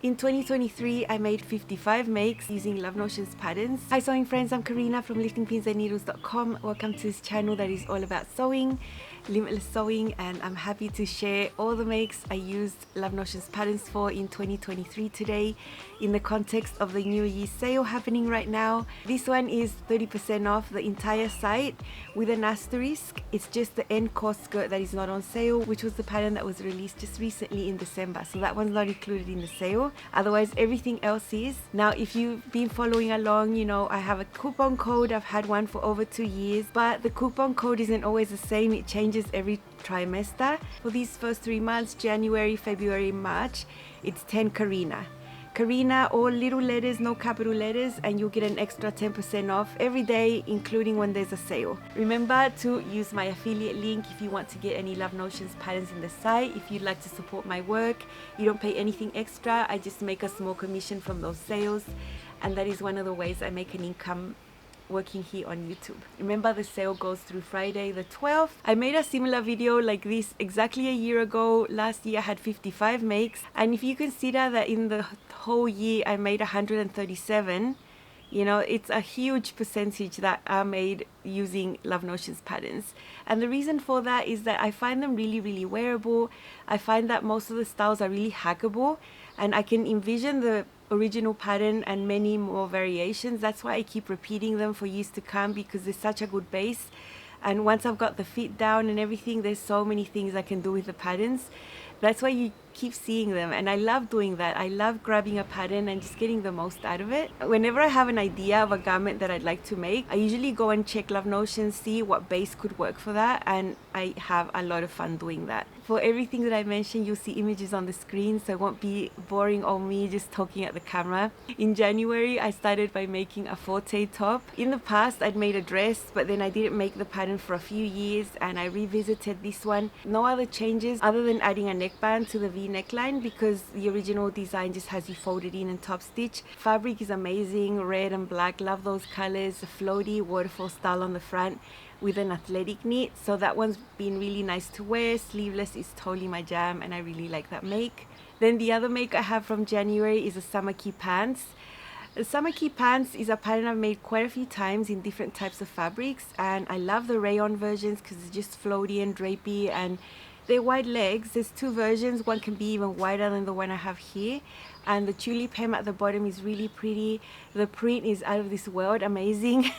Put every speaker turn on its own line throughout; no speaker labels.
In 2023, I made 55 makes using Love Notion's patterns. Hi sewing friends, I'm Karina from liftingpinsandneedles.com. Welcome to this channel that is all about sewing, limitless sewing, and I'm happy to share all the makes I used Love Notion's patterns for in 2023 today in the context of the New Year sale happening right now. This one is 30% off the entire site with an asterisk. It's just the end cost skirt that is not on sale, which was the pattern that was released just recently in December. So that one's not included in the sale. Otherwise everything else is. Now if you've been following along, you know I have a coupon code. I've had one for over 2 years, but the coupon code isn't always the same. It changes every trimester. For these first 3 months, January, February, March, it's 10 Karina. Karina, all little letters, no capital letters, and you'll get an extra 10% off every day, including when there's a sale. Remember to use my affiliate link if you want to get any Love Notions patterns in the site. If you'd like to support my work, you don't pay anything extra. I just make a small commission from those sales, and that is one of the ways I make an income working here on YouTube. Remember, the sale goes through Friday the 12th. I made a similar video like this exactly a year ago. Last year I had 55 makes, and if you consider that in the whole year I made 137, you know, it's a huge percentage that are made using Love Notion's patterns. And the reason for that is that I find them really wearable. I find that most of the styles are really hackable, and I can envision the original pattern and many more variations. That's why I keep repeating them for years to come, because there's such a good base. And once I've got the fit down and everything, there's so many things I can do with the patterns. That's why you keep seeing them, and I love doing that. I love grabbing a pattern and just getting the most out of it. Whenever I have an idea of a garment that I'd like to make, I usually go and check Love Notion, see what base could work for that, and I have a lot of fun doing that. For everything that I mentioned, you'll see images on the screen, so it won't be boring on me just talking at the camera. In January, I started by making a forte top. In the past, I'd made a dress, but then I didn't make the pattern for a few years, and I revisited this one. No other changes other than adding a neckband to the V neckline, because the original design just has you folded in and top stitch. Fabric is amazing, red and black, love those colors. A floaty waterfall style on the front with an athletic knit, so that one's been really nice to wear. Sleeveless is totally my jam, and I really like that make. Then the other make I have from January is a summer key pants. The summer key pants is a pattern I've made quite a few times in different types of fabrics, and I love the rayon versions because it's just floaty and drapey, and they're wide legs. There's two versions. One can be even wider than the one I have here, and the tulip hem at the bottom is really pretty. The print is out of this world amazing.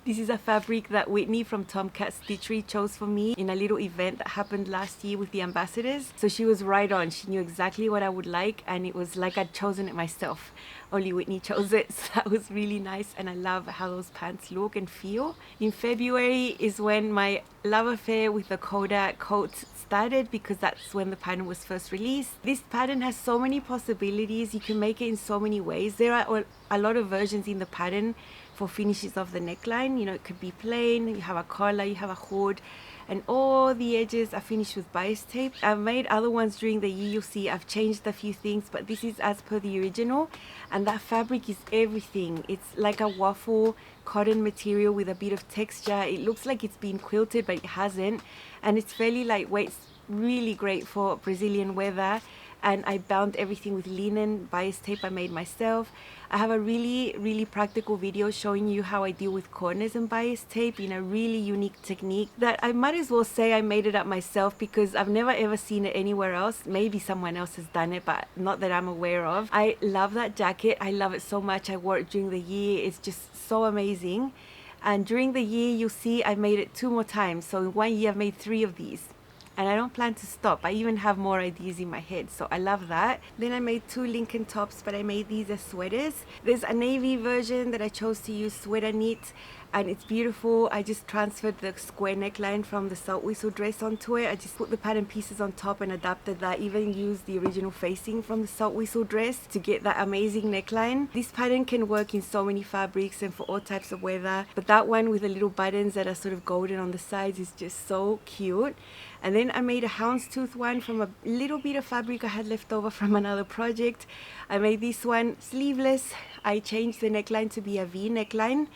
This is a fabric that Whitney from Tomcat Stitchery chose for me in a little event that happened last year with the ambassadors. So she was right on. She knew exactly what I would like, and it was like I'd chosen it myself. Only Whitney chose it, so that was really nice, and I love how those pants look and feel. In February is when my love affair with the Kodak coat started, because that's when the pattern was first released. This pattern has so many possibilities. You can make it in so many ways. There are a lot of versions in the pattern for finishes of the neckline. You know, it could be plain, you have a collar, you have a hood, and all the edges are finished with bias tape. I've made other ones during the year. You'll see I've changed a few things, but this is as per the original, and that fabric is everything. It's like a waffle cotton material with a bit of texture. It looks like it's been quilted, but it hasn't, and it's fairly lightweight. It's really great for Brazilian weather. And I bound everything with linen bias tape I made myself. I have a really practical video showing you how I deal with corners and bias tape in a really unique technique that I might as well say I made it up myself, because I've never ever seen it anywhere else. Maybe someone else has done it, but not that I'm aware of. I love that jacket. I love it so much. I wore it during the year. It's just so amazing. And during the year, you'll see I made it 2 more times. So in 1 year, I've made 3 of these. And I don't plan to stop. I even have more ideas in my head, so I love that. Then I made 2 Lincoln tops, but I made these as sweaters. There's a navy version that I chose to use sweater knit, and it's beautiful. I just transferred the square neckline from the salt whistle dress onto it. I just put the pattern pieces on top and adapted that. Even used the original facing from the salt whistle dress to get that amazing neckline. This pattern can work in so many fabrics and for all types of weather, but that one with the little buttons that are sort of golden on the sides is just so cute. And then I made a houndstooth one from a little bit of fabric I had left over from another project. I made this one sleeveless. I changed the neckline to be a V neckline.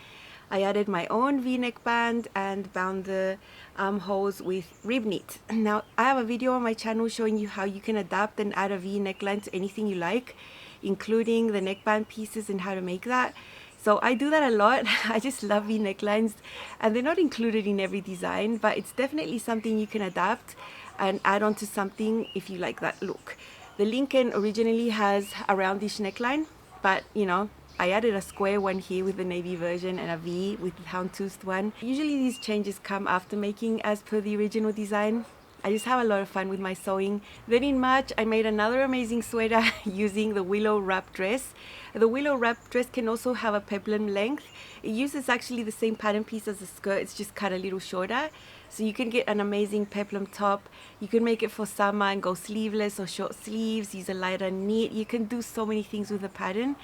I added my own V-neck band and bound the armholes with rib knit. Now I have a video on my channel showing you how you can adapt and add a V neckline to anything you like. including the neckband pieces and how to make that. So I do that a lot. I just love V necklines, and they're not included in every design, but it's definitely something you can adapt and add on to something if you like that look. The Lincoln originally has a roundish neckline, but you know, I added a square one here with the navy version and a V with the houndtoothed one. Usually these changes come after making as per the original design. I just have a lot of fun with my sewing. Then in March, I made another amazing sweater using the willow wrap dress. The willow wrap dress can also have a peplum length. It uses actually the same pattern piece as the skirt, it's just cut a little shorter. So you can get an amazing peplum top. You can make it for summer and go sleeveless or short sleeves, use a lighter knit. You can do so many things with the pattern.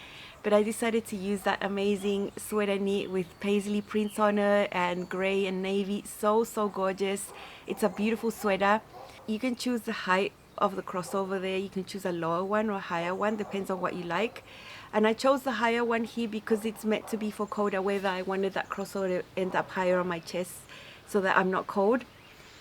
But I decided to use that amazing sweater knit with paisley prints on it and grey and navy. So gorgeous. It's a beautiful sweater. You can choose the height of the crossover there. You can choose a lower one or a higher one, depends on what you like. And I chose the higher one here because it's meant to be for colder weather. I wanted that crossover to end up higher on my chest so that I'm not cold.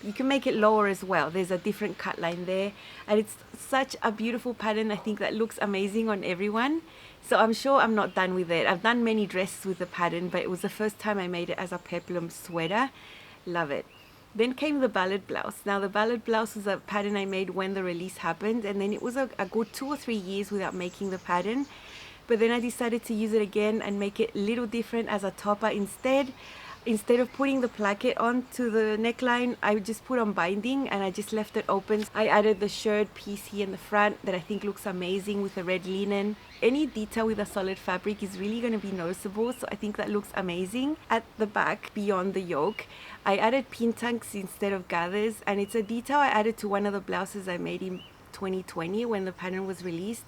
You can make it lower as well. There's a different cut line there, and it's such a beautiful pattern. I think that looks amazing on everyone. So I'm sure I'm not done with it. I've done many dresses with the pattern, but it was the first time I made it as a peplum sweater. Love it. Then came the ballad blouse. Now the ballad blouse was a pattern I made when the release happened, and then it was a good 2 or 3 years without making the pattern. But then I decided to use it again and make it a little different as a topper instead. Instead of putting the placket onto the neckline, I just put on binding and I just left it open. I added the shirred piece here in the front that I think looks amazing with the red linen. Any detail with a solid fabric is really going to be noticeable, so I think that looks amazing. At the back, beyond the yoke, I added pin tucks instead of gathers, and it's a detail I added to one of the blouses I made in 2020 when the pattern was released.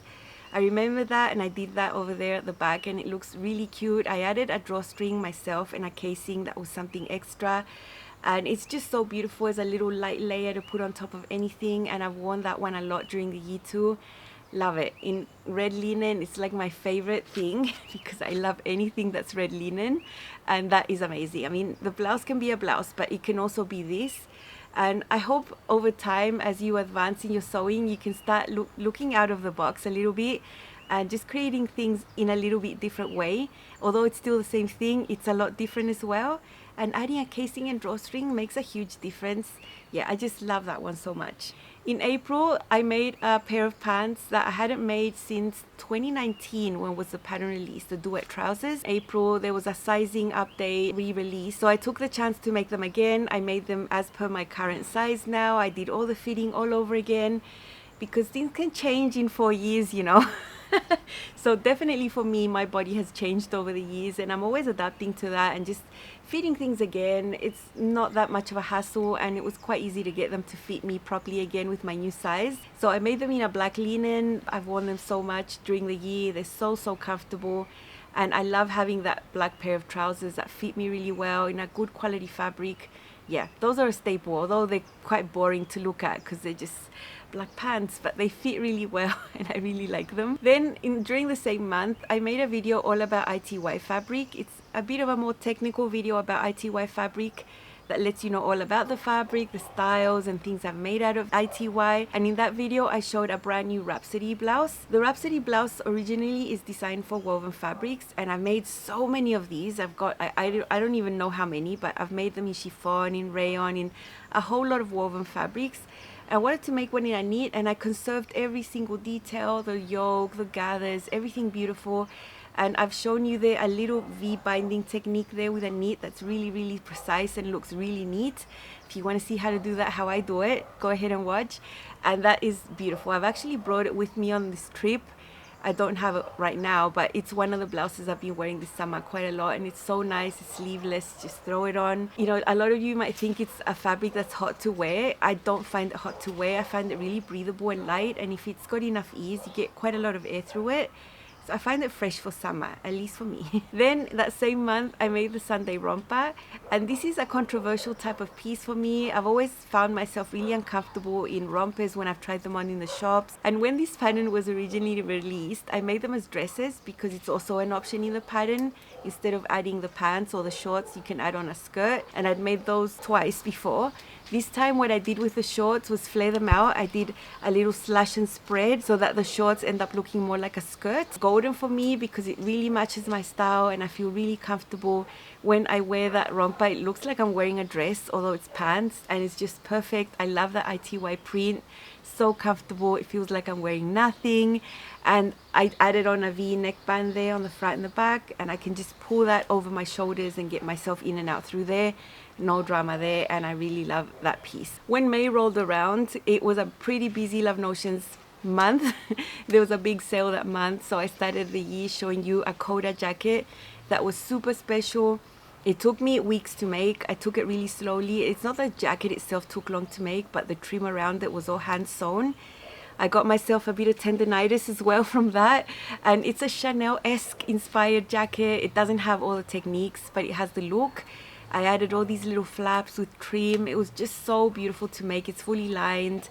I remember that, and I did that over there at the back, and it looks really cute. I added a drawstring myself and a casing that was something extra, and it's just so beautiful as a little light layer to put on top of anything, and I've worn that one a lot during the year too. Love it. In red linen, it's like my favorite thing because I love anything that's red linen, and that is amazing. I mean, the blouse can be a blouse, but it can also be this. And I hope over time, as you advance in your sewing, you can start looking out of the box a little bit and just creating things in a little bit different way. Although it's still the same thing, it's a lot different as well. And adding a casing and drawstring makes a huge difference. Yeah, I just love that one so much. In April, I made a pair of pants that I hadn't made since 2019 when was the pattern released, the duet trousers. April, there was a sizing update, re-release. So I took the chance to make them again. I made them as per my current size now. I did all the fitting all over again because things can change in 4 years, you know. So definitely for me, my body has changed over the years, and I'm always adapting to that and just fitting things again. It's not that much of a hassle, and it was quite easy to get them to fit me properly again with my new size. So I made them in a black linen. I've worn them so much during the year. They're so comfortable, and I love having that black pair of trousers that fit me really well in a good quality fabric. Yeah, those are a staple, although they're quite boring to look at because they're just black pants, but they fit really well and I really like them. Then during the same month, I made a video all about ITY fabric. It's a bit of a more technical video about ITY fabric that lets you know all about the fabric, the styles and things I've made out of ITY. And in that video, I showed a brand new Rhapsody blouse. The Rhapsody blouse originally is designed for woven fabrics, and I made so many of these. I've got, I don't even know how many, but I've made them in chiffon, in rayon, in a whole lot of woven fabrics. I wanted to make one in a knit, and I conserved every single detail, the yoke, the gathers, everything beautiful. And I've shown you there a little V binding technique there with a knit that's really precise and looks really neat. If you want to see how to do that, how I do it, go ahead and watch. And that is beautiful. I've actually brought it with me on this trip. I don't have it right now, but it's one of the blouses I've been wearing this summer quite a lot, and it's so nice. It's sleeveless, just throw it on. You know, a lot of you might think it's a fabric that's hot to wear. I don't find it hot to wear. I find it really breathable and light, and if it's got enough ease, you get quite a lot of air through it. So I find it fresh for summer, at least for me. Then that same month, I made the Sunday romper. And this is a controversial type of piece for me. I've always found myself really uncomfortable in rompers when I've tried them on in the shops. And when this pattern was originally released, I made them as dresses because it's also an option in the pattern. Instead of adding the pants or the shorts, you can add on a skirt. And I'd made those twice before. This time what I did with the shorts was flare them out. I did a little slash and spread so that the shorts end up looking more like a skirt. It's golden for me because it really matches my style and I feel really comfortable when I wear that romper. It looks like I'm wearing a dress, although it's pants, and it's just perfect. I love the ITY print. So comfortable. It feels like I'm wearing nothing. And I added on a V neckband there on the front and the back, and I can just pull that over my shoulders and get myself in and out through there. No drama there, and I really love that piece. When May rolled around, it was a pretty busy Love Notions month. There was a big sale that month, so I started the year showing you a Coda jacket that was super special. It took me weeks to make. I took it really slowly. It's not the jacket itself took long to make, but the trim around it was all hand sewn. I got myself a bit of tendinitis as well from that, and it's a Chanel-esque inspired jacket. It doesn't have all the techniques, but it has the look. I added all these little flaps with trim. It was just so beautiful to make. It's fully lined.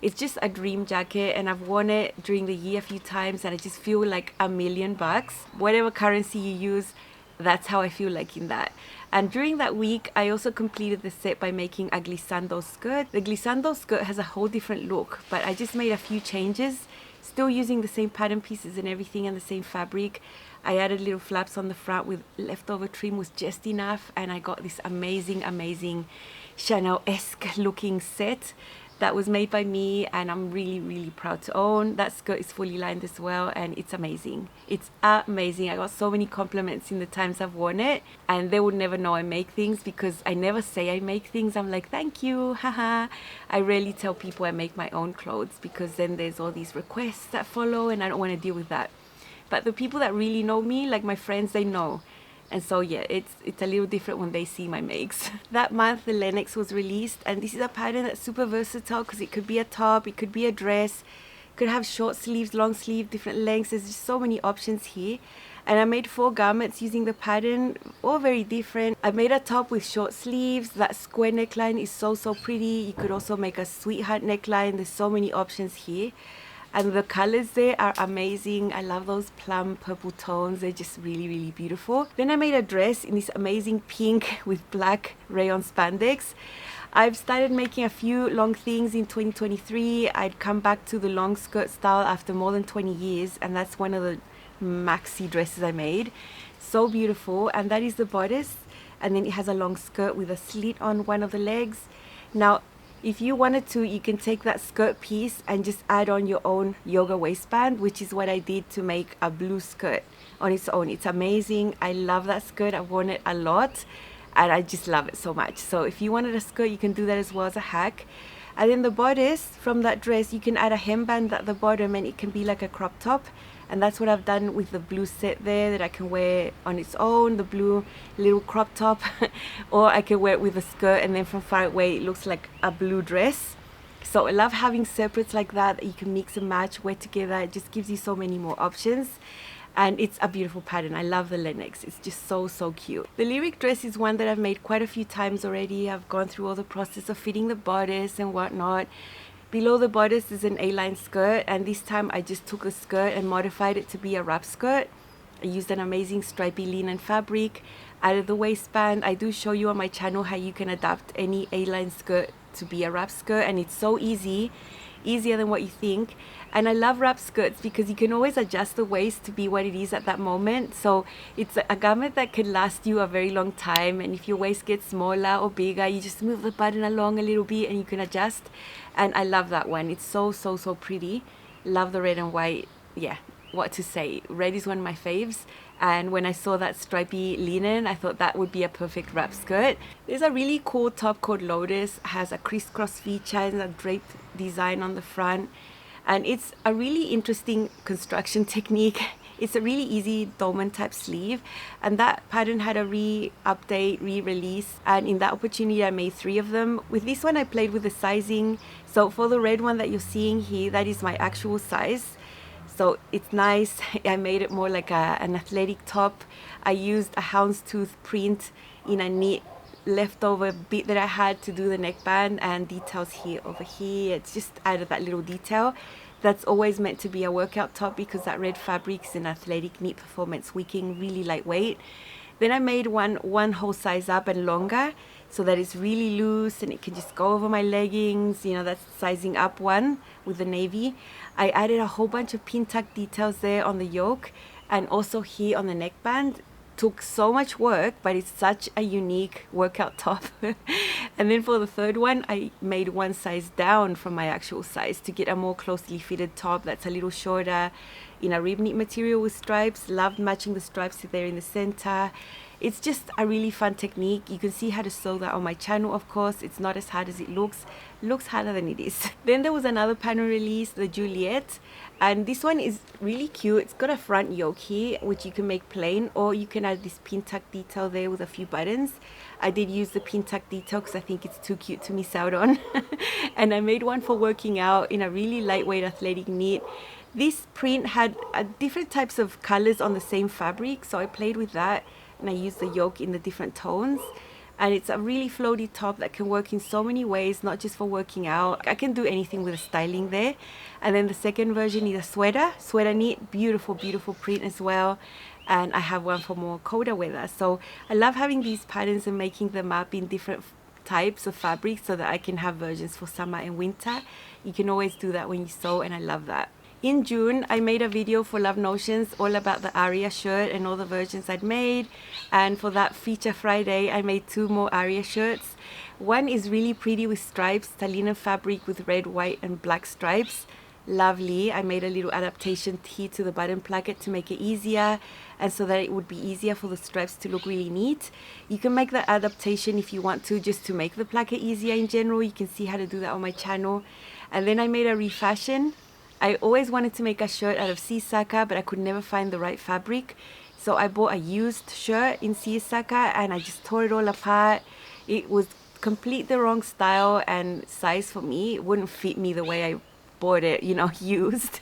It's just a dream jacket, and I've worn it during the year a few times, and I just feel like $1,000,000. Whatever currency you use, that's how I feel like in that. And during that week, I also completed the set by making a glissando skirt. The glissando skirt has a whole different look, but I just made a few changes, still using the same pattern pieces and everything and the same fabric. I added little flaps on the front with leftover trim was just enough, and I got this amazing Chanel-esque looking set that was made by me, and I'm really proud to own. That skirt is fully lined as well, and it's amazing. It's amazing. I got so many compliments in the times I've worn it, and they would never know I make things because I never say I make things. I'm like, thank you, haha. I rarely tell people I make my own clothes because then there's all these requests that follow, and I don't want to deal with that. But the people that really know me, like my friends, they know. And so yeah, it's a little different when they see my makes. That month the Lennox was released, and this is a pattern that's super versatile because it could be a top, it could be a dress, it could have short sleeves, long sleeve, different lengths. There's just so many options here. And I made 4 garments using the pattern, all very different. I made a top with short sleeves. That square neckline is so pretty. You could also make a sweetheart neckline. There's so many options here. And the colors there are amazing. I love those plum purple tones. They're just really beautiful. Then I made a dress in this amazing pink with black rayon spandex. I've started making a few long things in 2023. I'd come back to the long skirt style after more than 20 years, and that's one of the maxi dresses I made. So beautiful. And that is the bodice, and then it has a long skirt with a slit on one of the legs. Now if you wanted to, you can take that skirt piece and just add on your own yoga waistband, which is what I did to make a blue skirt on its own. It's amazing. I love that skirt. I've worn it a lot and I just love it so much. So if you wanted a skirt, you can do that as well as a hack. And then the bodice from that dress, you can add a hemband at the bottom and it can be like a crop top. And that's what I've done with the blue set there that I can wear on its own, the blue little crop top, or I can wear it with a skirt and then from far away it looks like a blue dress. So I love having separates like that you can mix and match, wear together. It just gives you so many more options. And it's a beautiful pattern. I love the Lennox. It's just so cute. The lyric dress is one that I've made quite a few times already. I've gone through all the process of fitting the bodice and whatnot. Below the bodice is an A-line skirt, and this time I just took a skirt and modified it to be a wrap skirt. I used an amazing stripy linen fabric, added the waistband. I do show you on my channel how you can adapt any A-line skirt to be a wrap skirt, and it's so easy, easier than what you think. And I love wrap skirts because you can always adjust the waist to be what it is at that moment. So it's a garment that can last you a very long time, and if your waist gets smaller or bigger, you just move the button along a little bit and you can adjust. And I love that one. It's so pretty. Love the red and white. Yeah, what to say. Red is one of my faves. And when I saw that stripy linen, I thought that would be a perfect wrap skirt. There's a really cool top called Lotus. It has a crisscross feature and a draped design on the front. And it's a really interesting construction technique. It's a really easy dolman type sleeve, and that pattern had a re-update, re-release, and in that opportunity I made 3 of them. With this one I played with the sizing. So for the red one that you're seeing here, that is my actual size. So it's nice. I made it more like an athletic top. I used a houndstooth print in a neat leftover bit that I had to do the neckband, and details here over here. It's just added that little detail. That's always meant to be a workout top because that red fabric is an athletic knit performance wicking, really lightweight. Then I made one whole size up and longer so that it's really loose and it can just go over my leggings. You know, that's sizing up one with the navy. I added a whole bunch of pin tuck details there on the yoke and also here on the neckband. Took so much work, but it's such a unique workout top. And then for the third one, I made one size down from my actual size to get a more closely fitted top that's a little shorter in a rib knit material with stripes. Loved matching the stripes there in the center. It's just a really fun technique. You can see how to sew that on my channel, of course. It's not as hard as it looks. Looks harder than it is. Then there was another pattern release, the Juliet. And this one is really cute. It's got a front yoke here, which you can make plain, or you can add this pin tuck detail there with a few buttons. I did use the pin tuck detail because I think it's too cute to miss out on. And I made one for working out in a really lightweight athletic knit. This print had different types of colors on the same fabric, so I played with that and I used the yoke in the different tones. And it's a really floaty top that can work in so many ways, not just for working out. I can do anything with the styling there. And then the second version is a sweater knit, beautiful print as well. And I have one for more colder weather. So I love having these patterns and making them up in different types of fabric so that I can have versions for summer and winter. You can always do that when you sew, and I love that. In June, I made a video for Love Notions all about the Aria shirt and all the versions I'd made. And for that feature Friday, I made 2 more Aria shirts. One is really pretty with stripes, the linen fabric with red, white and black stripes. Lovely. I made a little adaptation here to the button placket to make it easier and so that it would be easier for the stripes to look really neat. You can make that adaptation if you want to, just to make the placket easier in general. You can see how to do that on my channel. And then I made a refashion. I always wanted to make a shirt out of Sisaka, but I could never find the right fabric. So I bought a used shirt in Sisaka and I just tore it all apart. It was complete the wrong style and size for me. It wouldn't fit me the way I bought it, you know, used.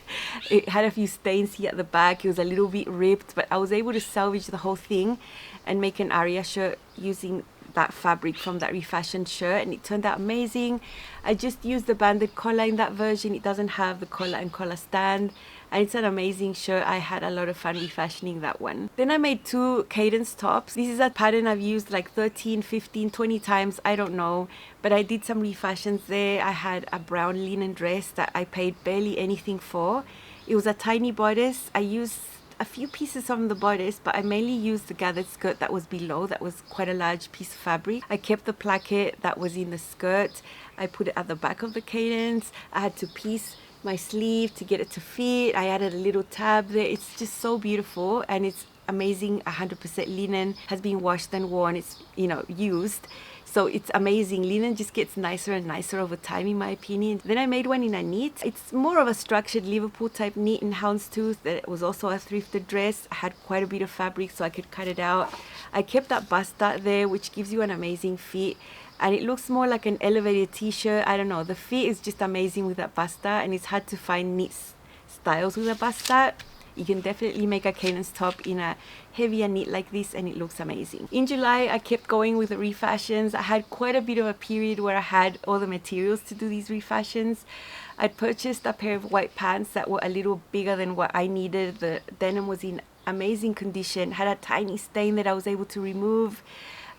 It had a few stains here at the back. It was a little bit ripped, but I was able to salvage the whole thing and make an Aria shirt using that fabric from that refashioned shirt, and it turned out amazing. I just used the banded collar in that version. It doesn't have the collar and collar stand, and it's an amazing shirt. I had a lot of fun refashioning that one. Then I made 2 cadence tops. This is a pattern I've used like 13, 15, 20 times, I don't know, but I did some refashions there. I had a brown linen dress that I paid barely anything for. It was a tiny bodice. I used a few pieces from the bodice, but I mainly used the gathered skirt that was below. That was quite a large piece of fabric. I kept the placket that was in the skirt. I put it at the back of the cadence. I had to piece my sleeve to get it to fit. I added a little tab there. It's just so beautiful, and it's amazing. 100% linen, has been washed and worn. It's, you know, used. So it's amazing. Linen just gets nicer and nicer over time, in my opinion. Then I made one in a knit. It's more of a structured Liverpool type knit in houndstooth. That was also a thrifted dress. I had quite a bit of fabric so I could cut it out. I kept that bust dart there, which gives you an amazing fit. And it looks more like an elevated t-shirt. I don't know. The fit is just amazing with that bust dart, and it's hard to find knit styles with a bust dart. You can definitely make a cadence top in a heavier knit like this, and it looks amazing. In July, I kept going with the refashions. I had quite a bit of a period where I had all the materials to do these refashions. I'd purchased a pair of white pants that were a little bigger than what I needed. The denim was in amazing condition, had a tiny stain that I was able to remove.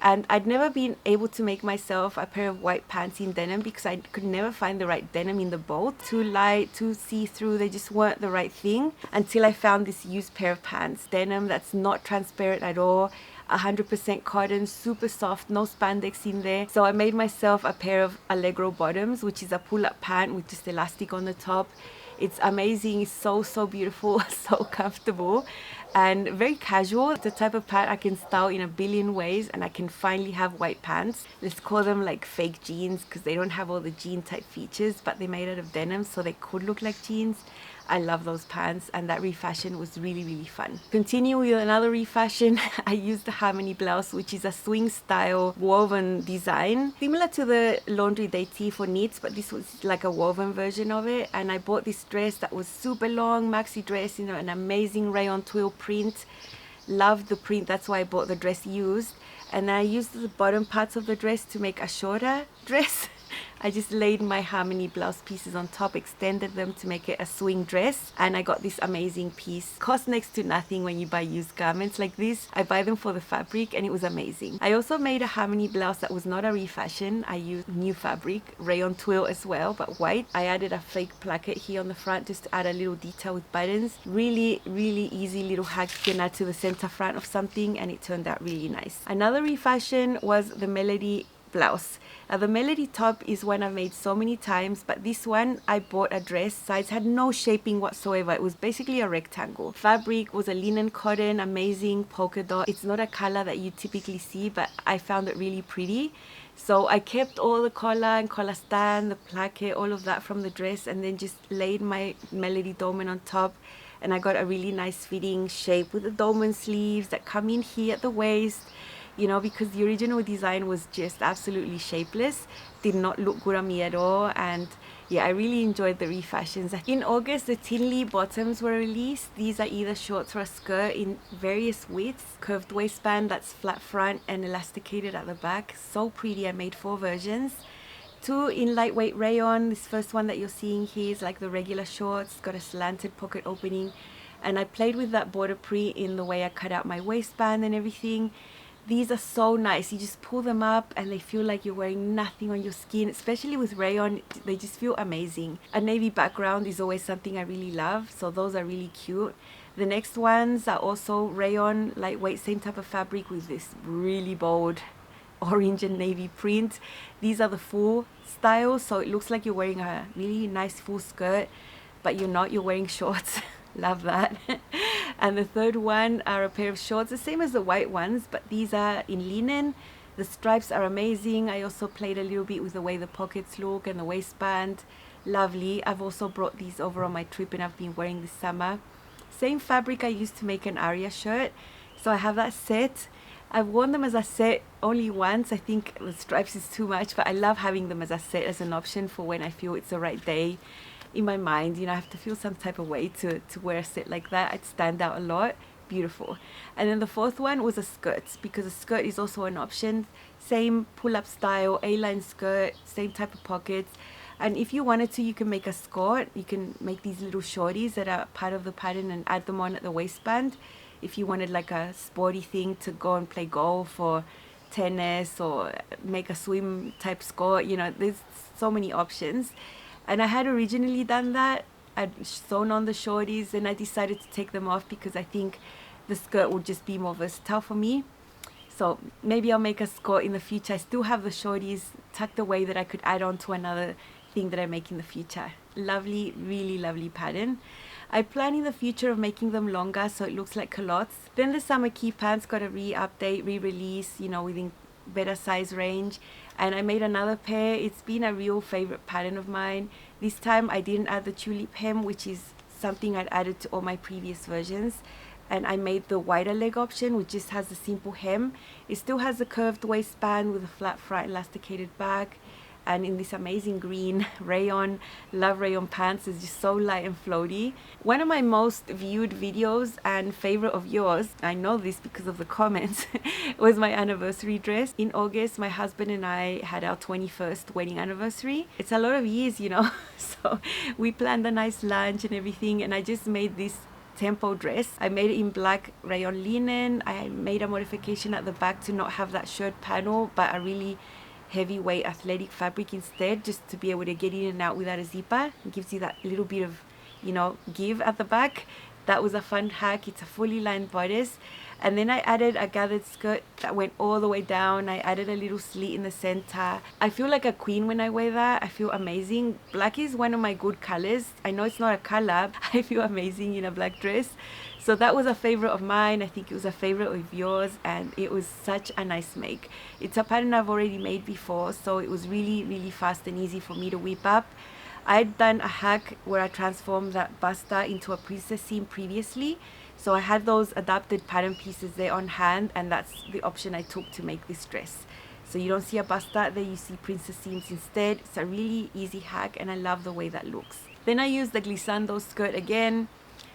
And I'd never been able to make myself a pair of white pants in denim because I could never find the right denim in the boat. Too light, too see-through, they just weren't the right thing until I found this used pair of pants. Denim that's not transparent at all, 100% cotton, super soft, no spandex in there. So I made myself a pair of Allegro bottoms, which is a pull-up pant with just elastic on the top. It's amazing. It's so beautiful, so comfortable and very casual. The type of pant I can style in a billion ways, and I can finally have white pants. Let's call them like fake jeans because they don't have all the jean type features, but they're made out of denim so they could look like jeans. I love those pants, and that refashion was really fun. Continue with another refashion. I used the Harmony blouse, which is a swing style woven design, similar to the laundry day tee for knits, but this was like a woven version of it. And I bought this dress that was super long, maxi dress, you know, an amazing rayon twill print. Loved the print, that's why I bought the dress used. And then I used the bottom parts of the dress to make a shorter dress. I just laid my Harmony blouse pieces on top, extended them to make it a swing dress, and I got this amazing piece. Cost next to nothing when you buy used garments like this. I buy them for the fabric, and it was amazing. I also made a Harmony blouse that was not a refashion. I used new fabric, rayon twill as well, but white. I added a fake placket here on the front just to add a little detail with buttons. Really easy little hack you can add to the center front of something, and it turned out really nice. Another refashion was the Melody blouse. The Melody top is one I've made so many times, but this one I bought a dress. Sides had no shaping whatsoever. It was basically a rectangle. Fabric was a linen cotton, amazing polka dot. It's not a color that you typically see, but I found it really pretty. So I kept all the collar and collar stand, the placket, all of that from the dress, and then just laid my Melody dolman on top. And I got a really nice fitting shape with the dolman sleeves that come in here at the waist. You know, because the original design was just absolutely shapeless, did not look good on me at all. And yeah, I really enjoyed the refashions. In August, the Tinley bottoms were released. These are either shorts or a skirt in various widths, curved waistband that's flat front and elasticated at the back. So pretty. I made 4 versions. 2 in lightweight rayon. This first one that you're seeing here is like the regular shorts. It's got a slanted pocket opening, and I played with that border print in the way I cut out my waistband and everything. These are so nice. You just pull them up and they feel like you're wearing nothing on your skin, especially with rayon. They just feel amazing. A navy background is always something I really love, so those are really cute. The next ones are also rayon, lightweight, same type of fabric with this really bold orange and navy print. These are the full style, so it looks like you're wearing a really nice full skirt, but you're not, you're wearing shorts. Love that. And the third one are a pair of shorts, the same as the white ones, but these are in linen. The stripes are amazing. I also played a little bit with the way the pockets look and the waistband. Lovely. I've also brought these over on my trip and I've been wearing this summer. Same fabric I used to make an Aria shirt, so I have that set. I've worn them as a set only once. I think the stripes is too much, but I love having them as a set, as an option for when I feel it's the right day. In my mind, you know, I have to feel some type of way to wear a set like that. I'd stand out a lot. Beautiful. And then the fourth one was a skirt, because a skirt is also an option. Same pull-up style, A-line skirt, same type of pockets. And if you wanted to, you can make a skirt. You can make these little shorties that are part of the pattern and add them on at the waistband. If you wanted like a sporty thing to go and play golf or tennis, or make a swim type skirt, you know, there's so many options. And I had originally done that. I'd sewn on the shorties and I decided to take them off because I think the skirt would just be more versatile for me. So maybe I'll make a skirt in the future. I still have the shorties tucked away that I could add on to another thing that I make in the future. Lovely, really lovely pattern. I plan in the future of making them longer so it looks like culottes. Then the summer key pants got a re-update, re-release, you know, within better size range. And I made another pair. It's been a real favorite pattern of mine. This time I didn't add the tulip hem, which is something I'd added to all my previous versions. And I made the wider leg option, which just has a simple hem. It still has a curved waistband with a flat front elasticated back. And in this amazing green rayon. Love rayon pants. It's just so light and floaty. One of my most viewed videos and favorite of yours, I know this because of the comments, was my anniversary dress. In August, my husband and I had our 21st wedding anniversary. It's a lot of years, you know, so we planned a nice lunch and everything, and I just made this tempo dress. I made it in black rayon linen. I made a modification at the back to not have that shirt panel, but a really heavyweight athletic fabric instead, just to be able to get in and out without a zipper. It gives you that little bit of, you know, give at the back. That was a fun hack. It's a fully lined bodice. And then I added a gathered skirt that went all the way down. I added a little slit in the center. I feel like a queen when I wear that. I feel amazing. Black is one of my good colors. I know it's not a color. I feel amazing in a black dress. So that was a favorite of mine. I think it was a favorite of yours, and it was such a nice make. It's a pattern I've already made before, so it was really, really fast and easy for me to whip up. I'd done a hack where I transformed that basta into a princess seam previously. So I had those adapted pattern pieces there on hand, and that's the option I took to make this dress. So you don't see a basta there, you see princess seams instead. It's a really easy hack and I love the way that looks. Then I used the glissando skirt again.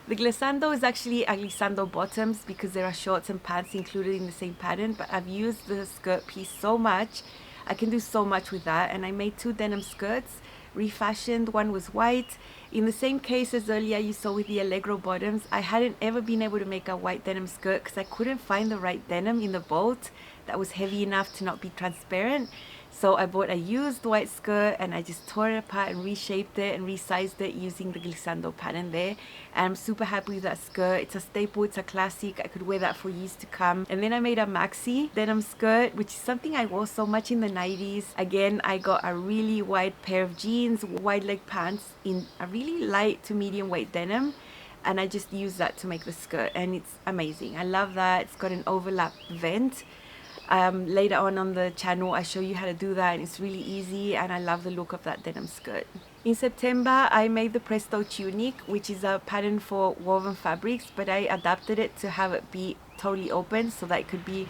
The glissando is actually a glissando bottoms because there are shorts and pants included in the same pattern, but I've used the skirt piece so much. I can do so much with that, and I made 2 denim skirts, refashioned. One was white. In the same case as earlier you saw with the Allegro bottoms, I hadn't ever been able to make a white denim skirt because I couldn't find the right denim in the bolt that was heavy enough to not be transparent. So I bought a used white skirt and I just tore it apart and reshaped it and resized it using the glissando pattern there. And I'm super happy with that skirt. It's a staple, it's a classic. I could wear that for years to come. And then I made a maxi denim skirt, which is something I wore so much in the 90s. Again, I got a really wide pair of jeans, wide leg pants in a really light to medium weight denim. And I just used that to make the skirt and it's amazing. I love that. It's got an overlap vent. Later on the channel I show you how to do that, and it's really easy and I love the look of that denim skirt. In September I made the Presto tunic, which is a pattern for woven fabrics, but I adapted it to have it be totally open so that it could be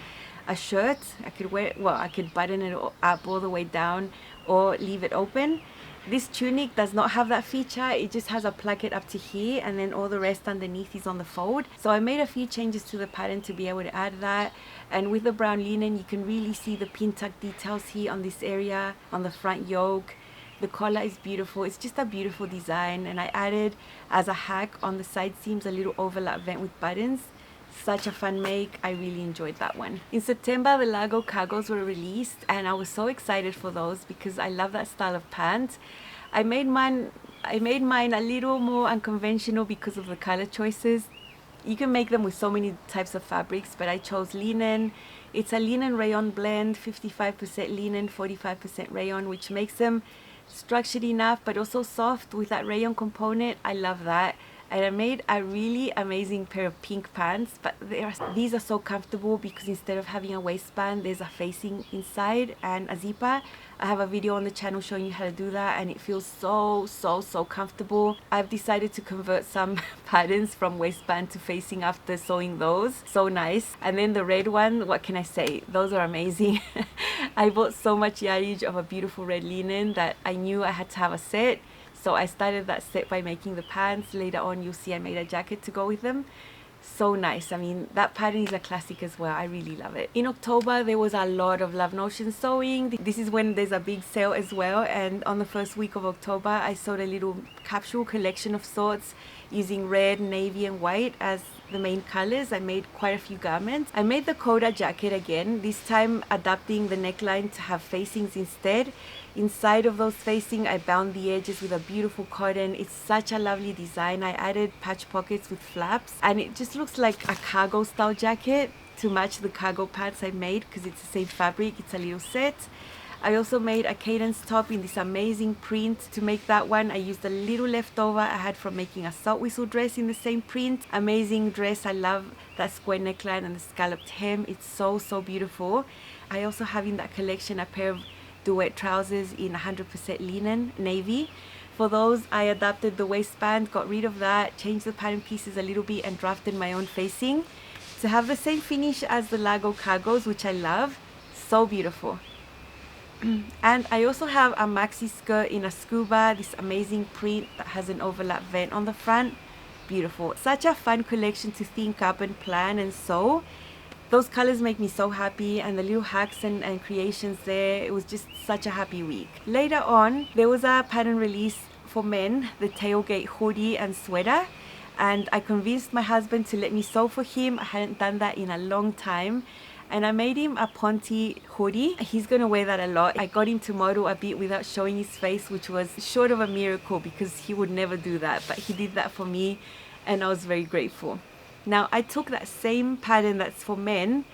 a shirt. I could wear, well, I could button it up all the way down or leave it open. This tunic does not have that feature. It just has a placket up to here and then all the rest underneath is on the fold. So I made a few changes to the pattern to be able to add that. And with the brown linen you can really see the pin tuck details here on this area, on the front yoke. The collar is beautiful. It's just a beautiful design, and I added as a hack on the side seams a little overlap vent with buttons. Such a fun make. I really enjoyed that one. In September the Lago cargos were released and I was so excited for those because I love that style of pant. I made mine a little more unconventional because of the color choices. You can make them with so many types of fabrics, but I chose linen. It's a linen rayon blend, 55% linen, 45% rayon, which makes them structured enough but also soft with that rayon component. I love that. And I made a really amazing pair of pink pants, but these are so comfortable because instead of having a waistband there's a facing inside and a zipper. I have a video on the channel showing you how to do that and it feels so comfortable. I've decided to convert some patterns from waistband to facing after sewing those. So nice. And then the red one, what can I say? Those are amazing. I bought so much yardage of a beautiful red linen that I knew I had to have a set. So I started that set by making the pants. Later on you'll see I made a jacket to go with them. So nice. I mean, that pattern is a classic as well. I really love it. In October there was a lot of Love Notion sewing. This is when there's a big sale as well, and on the first week of October I sewed a little capsule collection of sorts using red, navy and white as the main colors. I made quite a few garments. I made the Coda jacket again, this time adapting the neckline to have facings instead. Inside of those facing I bound the edges with a beautiful cotton. It's such a lovely design. I added patch pockets with flaps and it just looks like a cargo style jacket to match the cargo pants I made because it's the same fabric. It's a little set. I also made a cadence top in this amazing print. To make that one I used a little leftover I had from making a salt whistle dress in the same print. Amazing dress. I love that square neckline and the scalloped hem. It's so beautiful. I also have in that collection a pair of duet trousers in 100% linen navy. For those I adapted the waistband, got rid of that, changed the pattern pieces a little bit and drafted my own facing to have the same finish as the Lago cargos, which I love. So beautiful. And I also have a maxi skirt in a scuba, this amazing print that has an overlap vent on the front. Beautiful. Such a fun collection to think up and plan and sew. Those colors make me so happy, and the little hacks and creations there, it was just such a happy week. Later on there was a pattern release for men, the tailgate hoodie and sweater, and I convinced my husband to let me sew for him. I hadn't done that in a long time. And I made him a Ponte hoodie. He's gonna wear that a lot. I got him to model a bit without showing his face, which was short of a miracle because he would never do that, but he did that for me and I was very grateful. Now I took that same pattern that's for men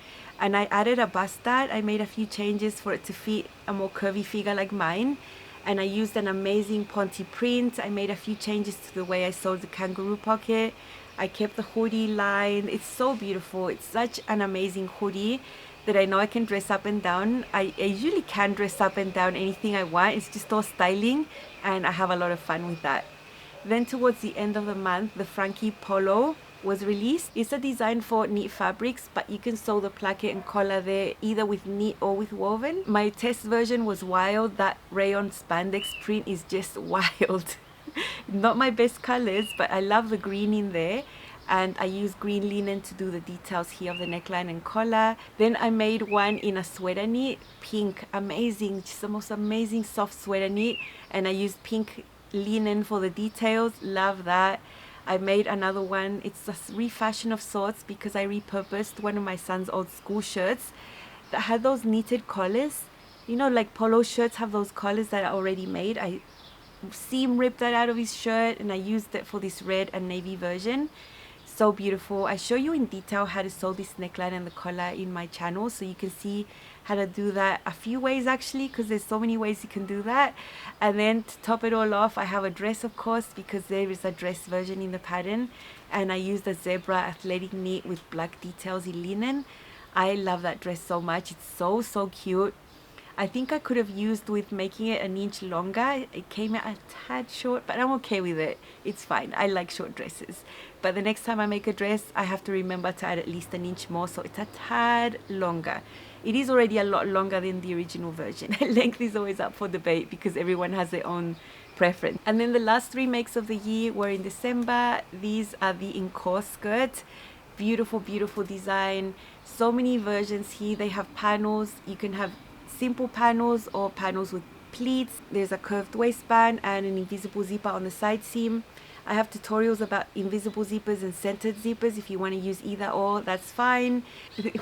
and I added a bustard. I made a few changes for it to fit a more curvy figure like mine, and I used an amazing Ponte print. I made a few changes to the way I sewed the kangaroo pocket. I kept the hoodie line. It's so beautiful. It's such an amazing hoodie that I know I can dress up and down. I usually can dress up and down anything I want. It's just all styling, and I have a lot of fun with that. Then towards the end of the month, the Frankie Polo was released. It's a design for knit fabrics, but you can sew the placket and collar there either with knit or with woven. My test version was wild. That rayon spandex print is just wild. Not my best colors, but I love the green in there. And I use green linen to do the details here of the neckline and collar. Then I made one in a sweater knit, pink, amazing, just the most amazing soft sweater knit, and I used pink linen for the details. Love that. I made another one. It's a refashion of sorts because I repurposed one of my son's old school shirts that had those knitted collars. You know, like polo shirts have those collars that are already made. I seam ripped that out of his shirt and I used it for this red and navy version. So beautiful. I show you in detail how to sew this neckline and the collar in my channel, so you can see how to do that a few ways actually, because there's so many ways you can do that. And then to top it all off, I have a dress, of course, because there is a dress version in the pattern, and I used a zebra athletic knit with black details in linen. I love that dress so much. It's so cute. I think I could have used with making it an inch longer. It came out a tad short, but I'm okay with it. It's fine. I like short dresses. But the next time I make a dress, I have to remember to add at least an inch more, so it's a tad longer. It is already a lot longer than the original version. Length is always up for debate because everyone has their own preference. And then the last 3 makes of the year were in December. These are the encore skirt. Beautiful design. So many versions here. They have panels. You can have simple panels or panels with pleats. There's a curved waistband and an invisible zipper on the side seam. I have tutorials about invisible zippers and centered zippers. If you want to use either or, that's fine.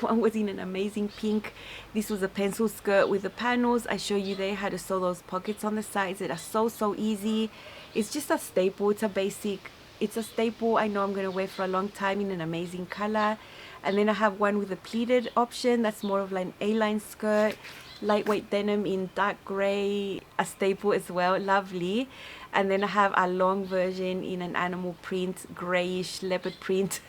One was in an amazing pink. This was a pencil skirt with the panels. I show you there how to sew those pockets on the sides that are so easy. It's just a staple. It's a basic. It's a staple I know I'm going to wear for a long time in an amazing color. And then I have one with a pleated option. That's more of like an A-line skirt. Lightweight denim in dark gray, a staple as well, lovely. And then I have a long version in an animal print, grayish leopard print.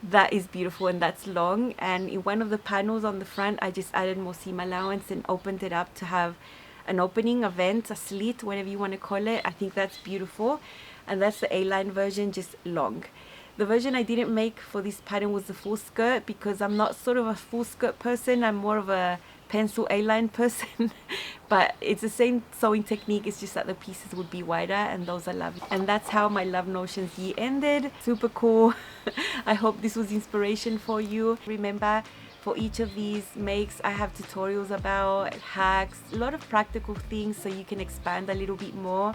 That is beautiful and that's long. And in one of the panels on the front, I just added more seam allowance and opened it up to have an opening, a vent, a slit, whatever you want to call it. I think that's beautiful. And that's the A-line version, just long. The version I didn't make for this pattern was the full skirt because I'm not sort of a full skirt person. I'm more of a pencil A-line person. But it's the same sewing technique, it's just that the pieces would be wider, and those are lovely. And that's how my Love Notions year ended. Super cool. I hope this was inspiration for you. Remember, for each of these makes, I have tutorials about hacks, a lot of practical things so you can expand a little bit more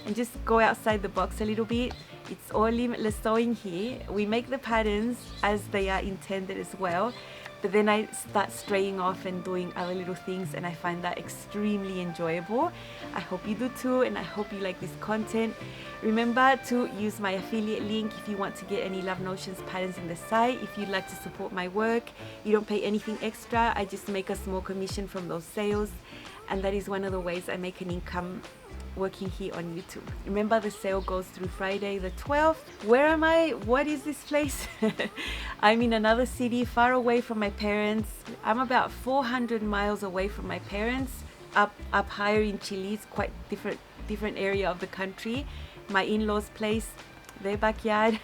and just go outside the box a little bit. It's all limitless sewing here. We make the patterns as they are intended as well, but then I start straying off and doing other little things, and I find that extremely enjoyable. I hope you do too, and I hope you like this content. Remember to use my affiliate link if you want to get any Love Notions patterns in the site. If you'd like to support my work, you don't pay anything extra. I just make a small commission from those sales, and that is one of the ways I make an income working here on YouTube. Remember, the sale goes through Friday the 12th. Where am I? What is this place? I'm in another city far away from my parents. I'm about 400 miles away from my parents, up higher in Chile. It's quite different area of the country. My in-laws' place, their backyard.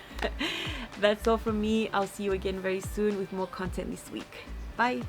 That's all from me. I'll see you again very soon with more content this week. Bye.